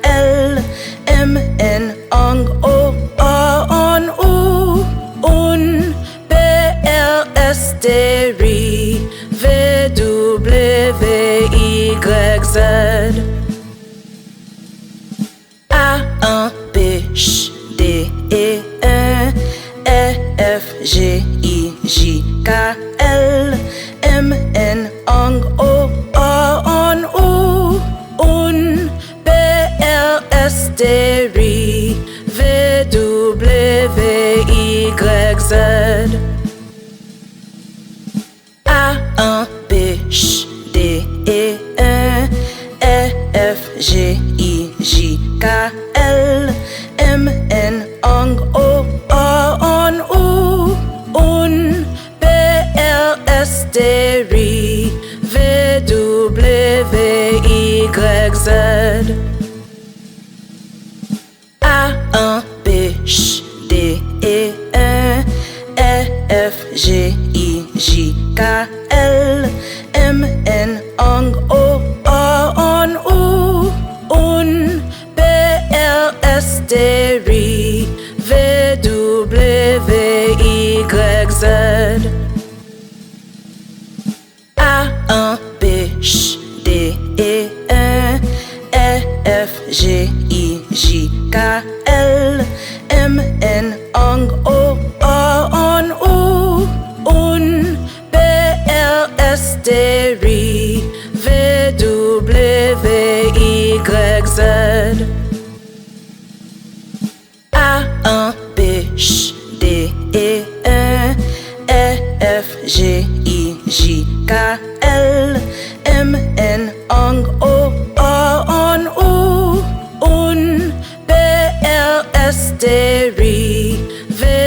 L, M, N, ang, O, A, en, O, un, P, R, S, T, R, V, W, Y, Z, A, 1, B, Ch, D, E, 1, E, F, G, I, J, K, L, M, N, ang, O, A, en, O, un, P, R, S, T, R, V, W, Y, Z, A, 1, B, Ch, D, E, 1, E, F, G, I, J, K, L, M, N, ang, O, A, en, O, un, P, R, S, T, R, V, W, Y, Z, A, 1, B, Ch, D, E, 1, E, F, G, I, J, K, L, M, N, ang, O, A, en, O, un, P, R, S, T, R, V, W, Y, Z, A, 1, B, Ch, D, E, 1, E, F, G, I, J, K, L, M, N, ang, O, A, en, O, un, P, R, S, T, R, V, W, Y, Z, A, 1, B, Ch, D, E, 1, E, F, G, I, J, K, L, M, N, ang, O, A, en, O, un, P, R, S, T, R, V, W, Y, Z,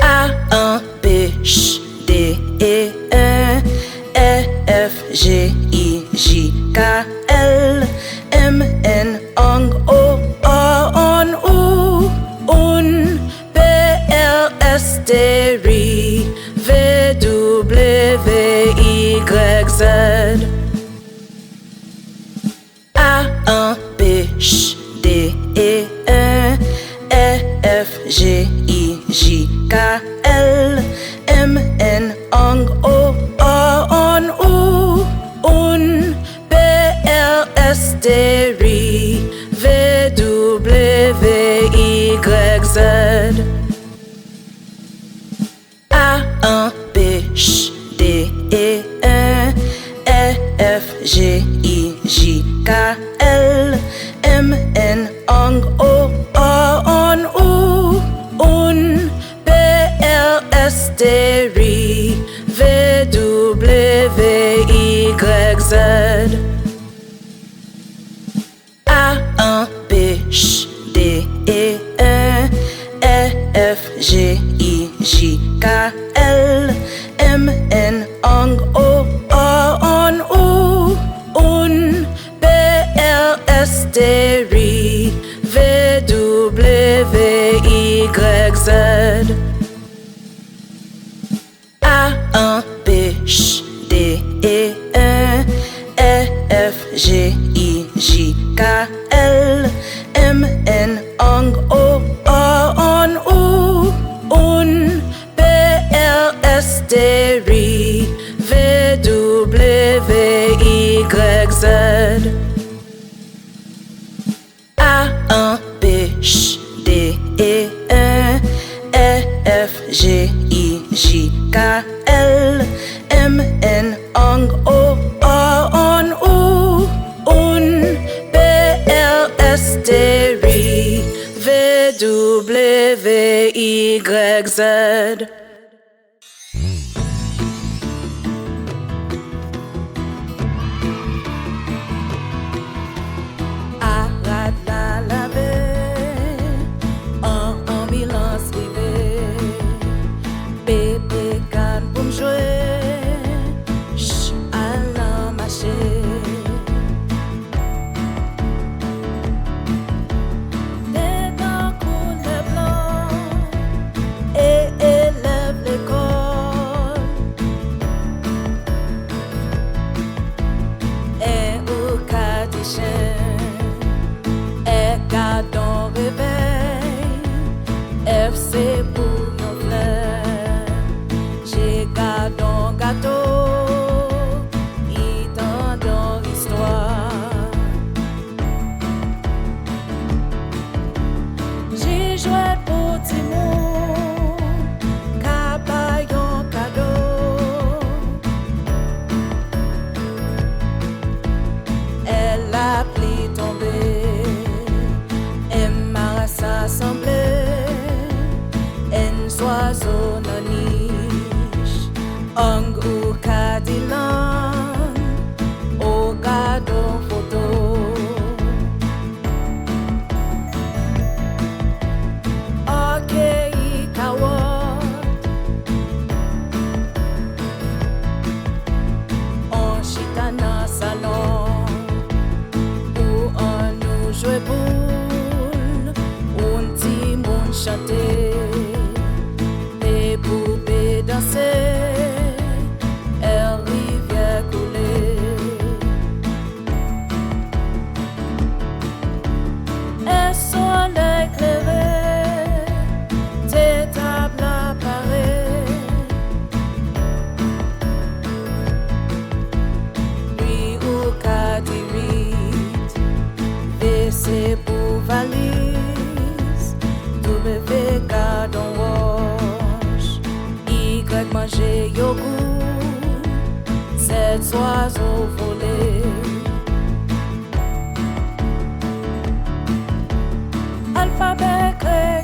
A, 1, B, Ch, D, E, 1, E, F, G, I, J, K, L, M, N, ang, O, A, en, O, un, P, R, S, T, R, V, W, Y, Z, A, 1, B, Ch, D, E, 1, E, F, G, I, J, K, L, M, N, ang, O, A, en, O, un, P, R, S, T, R, V, W, Y, Z, A, 1, B, Ch, D, E, 1, E, F, G, I, J, K, L, M, N, ang, O, A, en, O, un, P, R, S, T, R, V, W, Y, Z, A, 1, B, Ch, D, E, 1, E, F, G, I, J, K, L, M, N, ang, O, A, en, O, un, P, R, S, T, R, V, W, Y, Z, A, 1, B, Ch, D, E, 1, E, F, G, I, J, K, L, M, N, ang, O, A, en, O, un, P, R, S, T, R, V, W, Y, Z, A, 1, B, Ch, D, E, 1, E, F, G, I, J, K, L, M, N, ang, O, A, en, O, goût cet oiseau volé. Alphabet créole,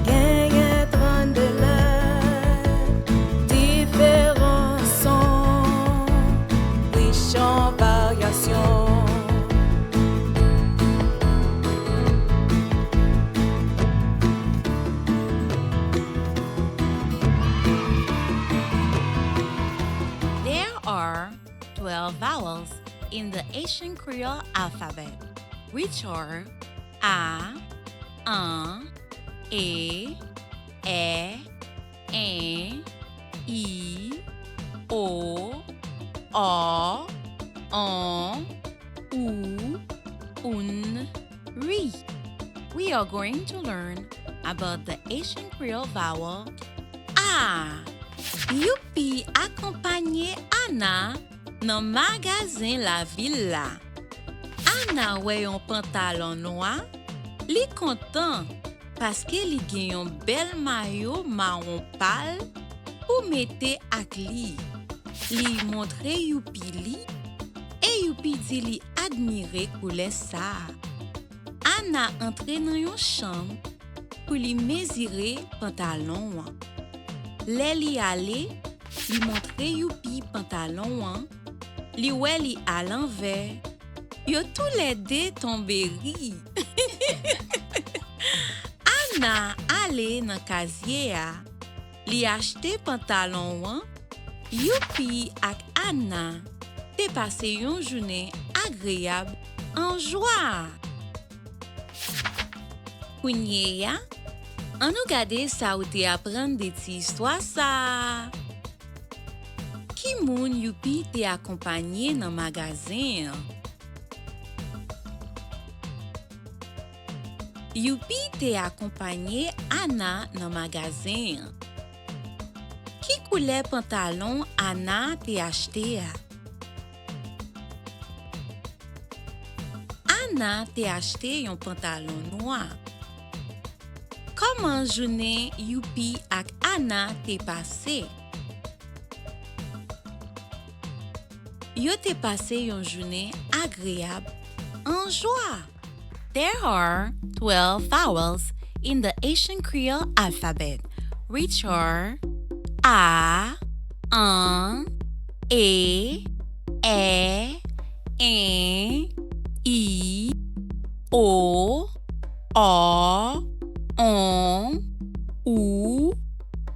gagne 32 lettres, différents sons, riches en variations. There are 12 vowels in the Haitian Creole alphabet, which are A, un, e, I, o, on, un, ri. We are going to learn about the Haitian Creole vowel A. Youpi accompagné Anna dans magasin La Villa. Anna wè yon pantalon noir, li content parce que li gen yon bel maillot marron pâle pour mette ak li. Li montre Youpi li et Youpi di li admire koule sa. Anna entre dans yon chambre pour li mesire pantalon wan. Le li ale, li montre Youpi pantalon wan, li wè li à l'envers. Yo tous les deux tombe ri. Anna ale nan kazier a, li achete pantalon wan, Youpi ak Anna te pase yon journée agréable en joie. Kounye ya, an nou gade sa ou te apprendre de ti histoire sa. Ki moun Youpi te accompagné nan magasin? Youpi te accompagné Anna nan magasin. Ki couleur pantalon Anna te acheté? Anna te acheté yon pantalon noir. Comment journée Youpi ak Anna te passé? Yo te passé yon journée agréable en joie. There are 12 vowels in the Haitian Creole alphabet, which are A, un, e, I, o, on,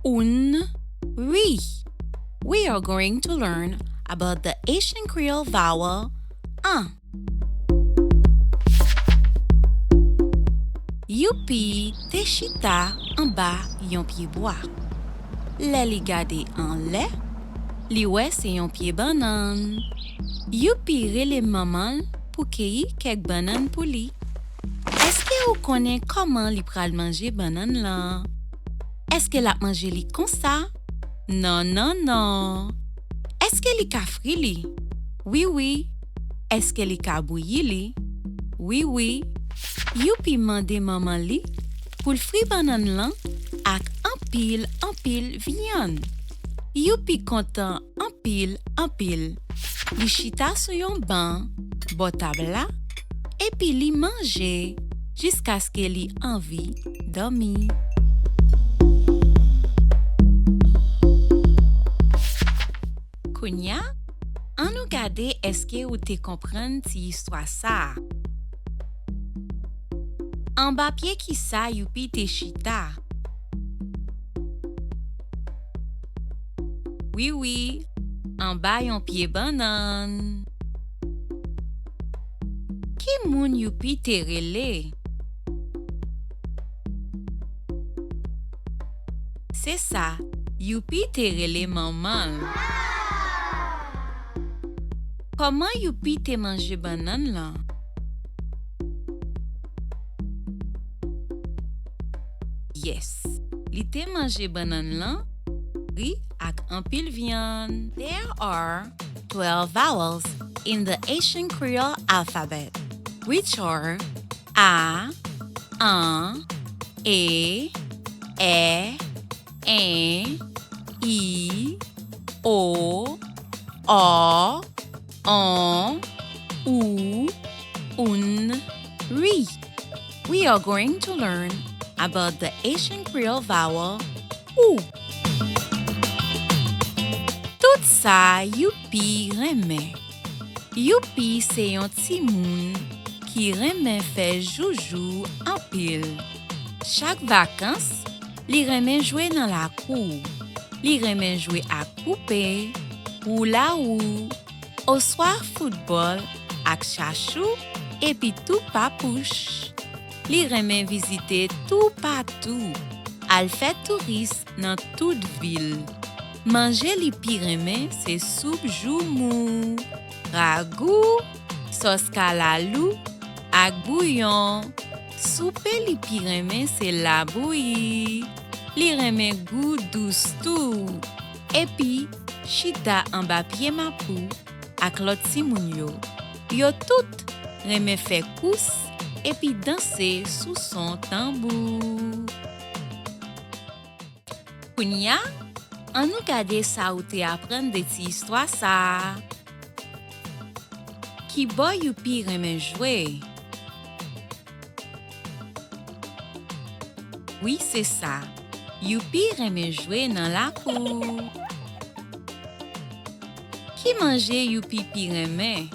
un, ri. We are going to learn about the Haitian Creole vowel an. Youpi te chita en bas yon pied bois. Le li gade en le, li wè se yon pied banan. Youpi rele maman pou keyi kek banan pou li. Eske ou konen koman li pral manje banan la? Eske la manje li kon sa? Non. Eske li ka fri li? Oui. Eske li ka bouilli li? Oui. Youpi mande maman li pou l'fri banan lan ak an pil viande. Youpi kontan an pil. Li chita sou yon ban, bo tabla, epi li manje jiska ske li anvi dormi. Kounya, an nou gade eske ou te kompren ti histwa sa. An ba pied ki sa Youpi te chita? Oui, an ba yon pied banan. Ki moun Youpi te rele? Se sa, Youpi te rele maman. Koman Youpi te manje banan la? Yes, li te manje banan lan, ri ak an pil viande. There are 12 vowels in the Haitian Creole alphabet, which are A, un, e, I, I, O, O, on, ou, un, ri. We are going to learn about the Haitian Creole vowel ou. Tout ça, youpi remen. Youpi c'est yon ti moun qui remen fait joujou en pile. Chaque vacances, li remen jouer dans la cour. Li remen jouer à poupée, ou la ou, au soir football, ak chachou, et puis tout papouche. Li remen visiter tout partout. Al fait touriste dans toute ville. Manger li pi remen, c'est soupe joumou, ragout, sauce kalalou, ak bouillon. Soupe li pi remen, c'est la bouillie. Li remen goût douce tout. Et puis, chita en bas pied mapou, ak lot si moun yo. Yo tout remen fait kous, et puis danser sous son tambour. Kounya, an nou gade sa ou te apprendre de ti histwa sa. Ki bo youpi remen jouer? Oui, c'est ça. Youpi remen jouer dans la cour. Ki manje youpi pi remen?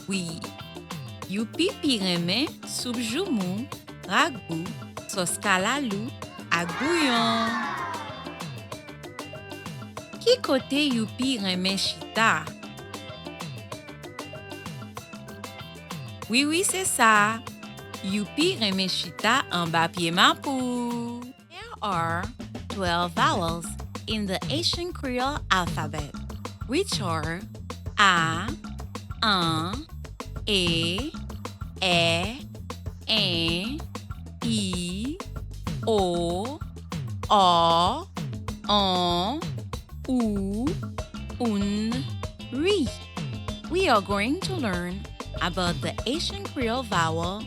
Oui, youpi pi remen soupe joumou, ragout, sauce kalalou, ak bouillon. Ki kote youpi remen chita? Oui, c'est ça. Youpi remen chita en bas pied mapou. There are 12 vowels in the Haitian Creole alphabet, which are A, An, E, I, O, on, ou, un, ri. We are going to learn about the Haitian Creole vowel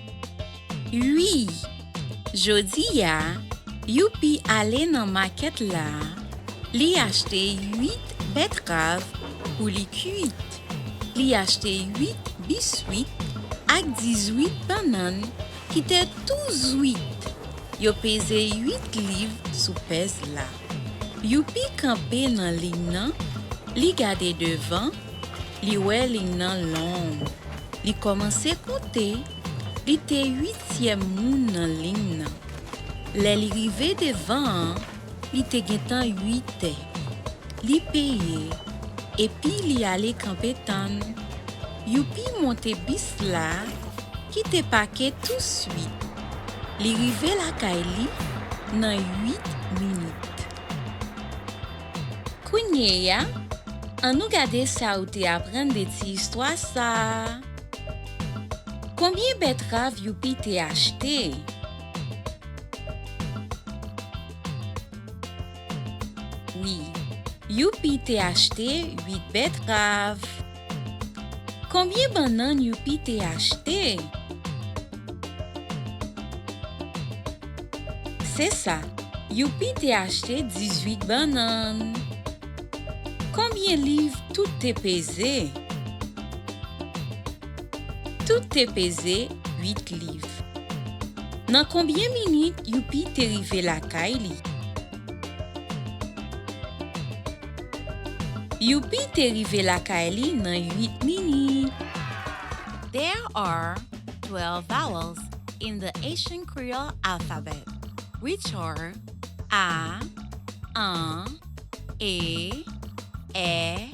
oui. Jodi ya, youpi ale nan market la, li achete 8 betraves pou li kuit. Li achete 8 biscuits ak 18 bananes qui te tout zuit. Yo pese 8 livres sou pez la. Youpi kampe nan lign nan, li gade devan, li we lign nan long. Li komanse konte, li te 8e moun nan lign nan. Le li rive devan, li te getan 8. Li peye, epi li ale kampe tan. Youpi monte bis la, ki te pake tout suite. Li rive la kay li nan 8 minutes. Kounye ya, an nou gade sa ou te apprendre de ti histwa sa. Combien betteraves youpi te acheté? Oui, youpi te acheté 8 betteraves. Combien bananes youpi te acheté? C'est ça, youpi te acheté 18 bananes. Combien livres tout te pesé? Tout te pesé 8 livres. Dans combien minutes youpi te rive la kay li? Youpi te rive la kay li nan 8 minutes. There are 12 vowels in the Haitian Creole alphabet, which are A, An, E, I,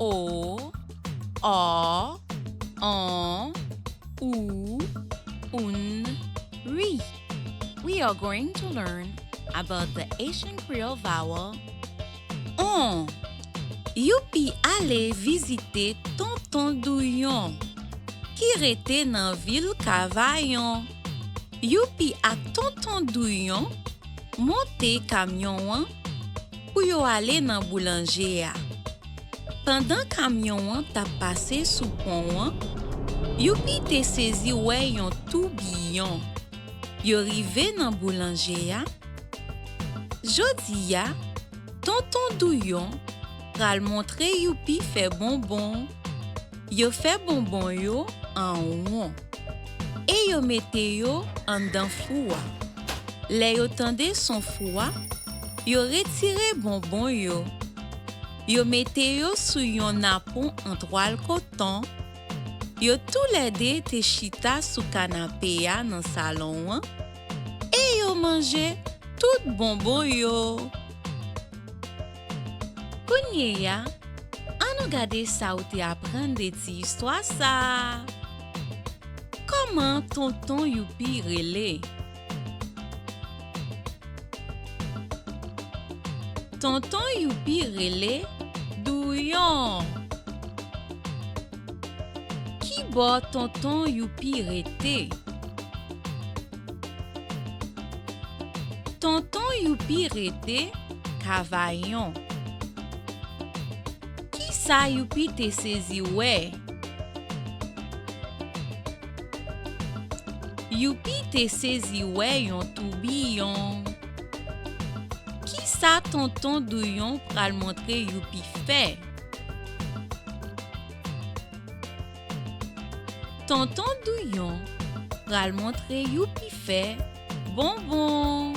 O, on, ou, un, ri. We are going to learn about the Haitian Creole vowel on. Youpi ale visiter tonton Douillon, ki rete nan vil Kavayon. Youpi ak tonton Douillon monte kamyon wan pou yo ale nan boulanger ya. Pendant kamyon wan tap pase sou pon wan, Youpi te sezi wè yon tourbillon. Yo rive nan boulanger ya. Jodi ya, tonton Douillon pral montre Youpi fè bonbon. Yo fè bonbon yo en rond. E yo mette yo an dan froua. Le yo tende son froua, yo retire bonbon yo. Yo mette yo sou yon napon en toile coton. Yo tou lede te chita sou canapé ya nan salon wan. E yo manje tout bonbon yo. Kounye ya, an nou gade sa ou te apren de ti histwa sa. Koman tonton Youpi rele? Tonton Youpi rele Douillon. Ki bo tonton Youpi rete? Tonton Youpi rete Cavaillon. Ki sa Youpi te sezi wè? Youpi te sezi wè yon tourbillon. Ki sa tonton Douillon pral montre Youpi fè? Tonton Douillon pral montre Youpi fè bonbon.